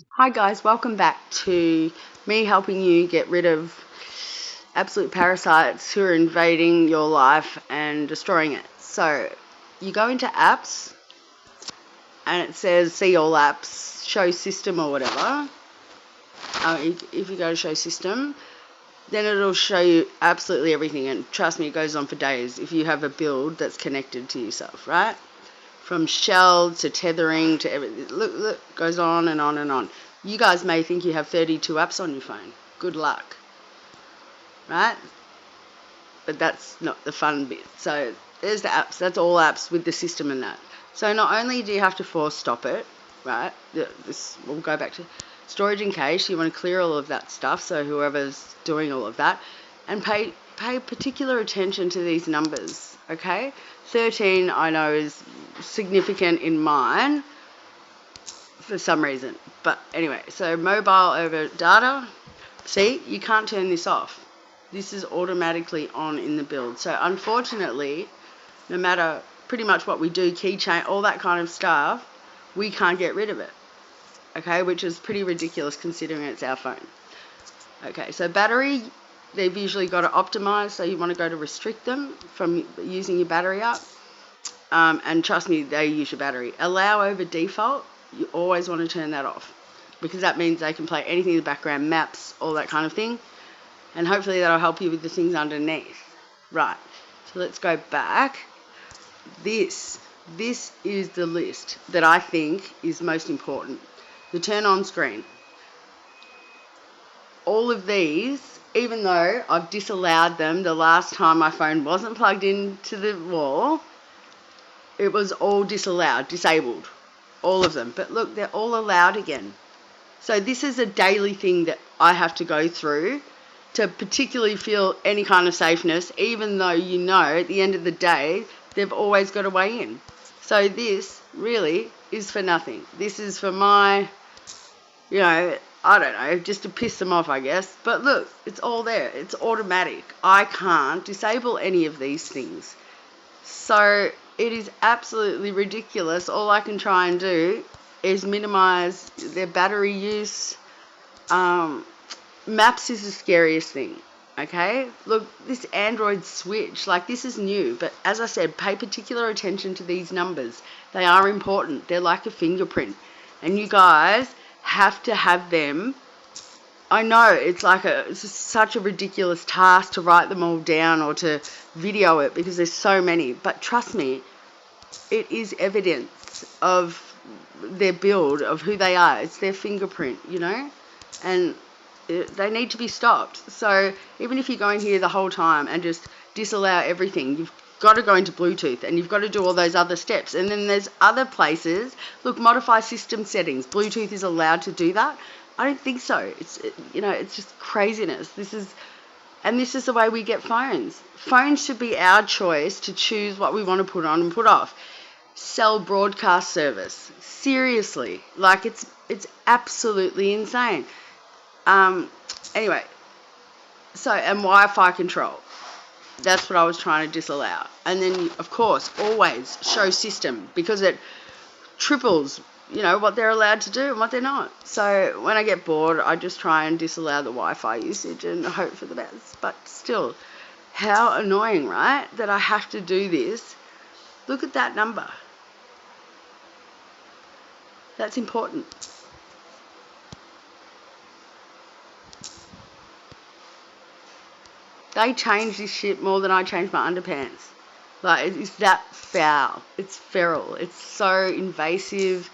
Hi guys, welcome back to me helping you get rid of absolute parasites who are invading your life and destroying it. So you go into apps and it says see all apps, show system or whatever. If you go to show system, then it'll show you absolutely everything, and trust me, it goes on for days if you have a build that's connected to yourself, right? From shell to tethering to everything. Look, goes on and on and on. You guys may think you have 32 apps on your phone. Good luck, right? But that's not the fun bit. So there's the apps. That's all apps with the system and that. So not only do you have to force stop it, right? We'll go back to storage and cache. You want to clear all of that stuff. So whoever's doing all of that, and pay particular attention to these numbers. Okay, 13 I know is significant in mine for some reason. But anyway, so mobile over data. See, you can't turn this off. This is automatically on in the build. So unfortunately, no matter pretty much what we do, keychain, all that kind of stuff, we can't get rid of it. Okay, which is pretty ridiculous considering it's our phone. Okay, so battery, they've usually got to optimize, so you want to go to restrict them from using your battery up. And trust me, they use your battery. Allow over default, you always want to turn that off, because that means they can play anything in the background, maps, all that kind of thing, and hopefully that'll help you with the things underneath. Right, so let's go back. This is the list that I think is most important. The turn on screen. All of these, even though I've disallowed them the last time my phone wasn't plugged into the wall, it was all disallowed, disabled, all of them. But look, they're all allowed again. So this is a daily thing that I have to go through to particularly feel any kind of safeness, even though you know at the end of the day, they've always got a way in. So this really is for nothing. This is for my, I don't know, just to piss them off, I guess. But look, it's all there. It's automatic. I can't disable any of these things. So it is absolutely ridiculous. All I can try and do is minimize their battery use. Maps is the scariest thing. Okay, look, this Android switch, like, this is new, but as I said, pay particular attention to these numbers. They are important. They're like a fingerprint, and you guys have to have them. I know it's such a ridiculous task to write them all down or to video it because there's so many, but trust me, it is evidence of their build, of who they are. It's their fingerprint, and they need to be stopped. So even if you go in here the whole time and just disallow everything, you've got to go into Bluetooth and you've got to do all those other steps. And then there's other places. Look, modify system settings. Bluetooth is allowed to do that. I don't think so. It's just craziness. This is the way we get phones. Phones should be our choice to choose what we want to put on and put off. Cell broadcast service. Seriously, like, it's absolutely insane. Anyway, and Wi-Fi control. That's what I was trying to disallow. And then, of course, always show system, because it triples, what they're allowed to do and what they're not. So when I get bored, I just try and disallow the Wi-Fi usage and hope for the best. But still, how annoying, right, that I have to do this. Look at that number. That's important. They change this shit more than I change my underpants. Like, it's that foul. It's feral. It's so invasive.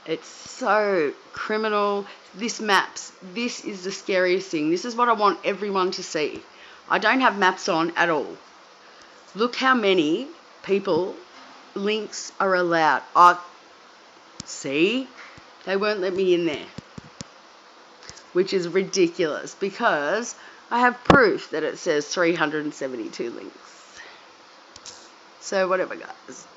It's so criminal. This maps. This is the scariest thing. This is what I want everyone to see. I don't have maps on at all. Look how many people links are allowed. See? They won't let me in there. Which is ridiculous, because I have proof that it says 372 links. So whatever, guys.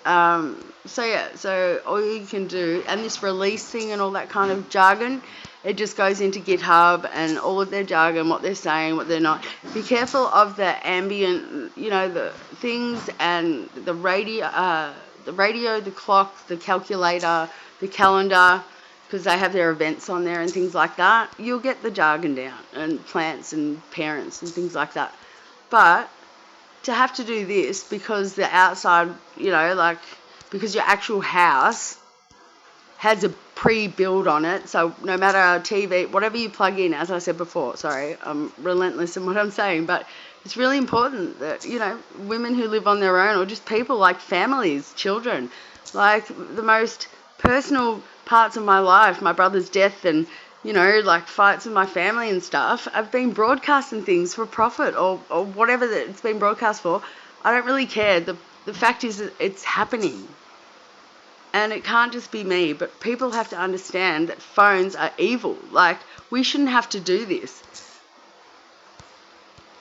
So all you can do, and this release thing and all that kind of jargon, it just goes into GitHub and all of their jargon, what they're saying, what they're not. Be careful of the ambient, the things, and the radio, the clock, the calculator, the calendar. because they have their events on there and things like that, you'll get the jargon down, and plants and parents and things like that. But to have to do this because the outside, like, because your actual house has a pre-build on it, so no matter our TV, whatever you plug in, as I said before, sorry, I'm relentless in what I'm saying, but it's really important that, women who live on their own, or just people like families, children, like the most personal parts of my life, my brother's death and, like fights with my family and stuff, I've been broadcasting things for profit or whatever that it's been broadcast for. I don't really care. The fact is that it's happening. And it can't just be me, but people have to understand that phones are evil. Like, we shouldn't have to do this.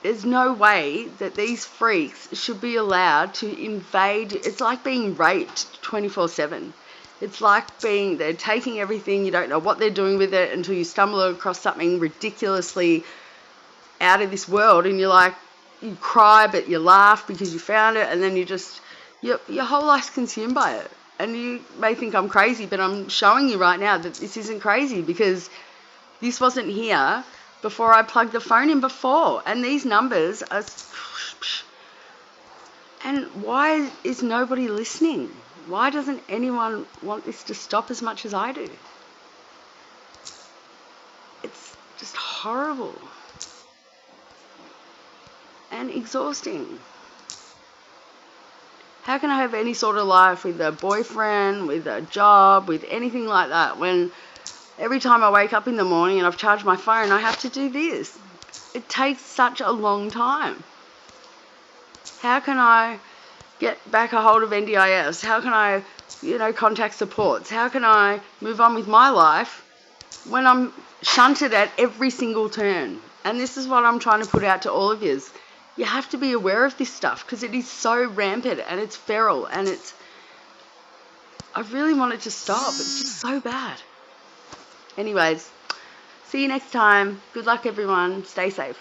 There's no way that these freaks should be allowed to invade. It's like being raped 24/7. It's like they're taking everything, you don't know what they're doing with it until you stumble across something ridiculously out of this world, and you're like, you cry, but you laugh because you found it, and then your whole life's consumed by it. And you may think I'm crazy, but I'm showing you right now that this isn't crazy, because this wasn't here before I plugged the phone in before. And these numbers are... And why is nobody listening? Why doesn't anyone want this to stop as much as I do? It's just horrible and exhausting. How can I have any sort of life with a boyfriend, with a job, with anything like that, when every time I wake up in the morning and I've charged my phone, I have to do this? It takes such a long time. How can I get back a hold of NDIS? How can I, contact supports? How can I move on with my life when I'm shunted at every single turn? And this is what I'm trying to put out to all of you. You have to be aware of this stuff, because it is so rampant and it's feral, and I really want it to stop. It's just so bad. Anyways, see you next time. Good luck, everyone. Stay safe.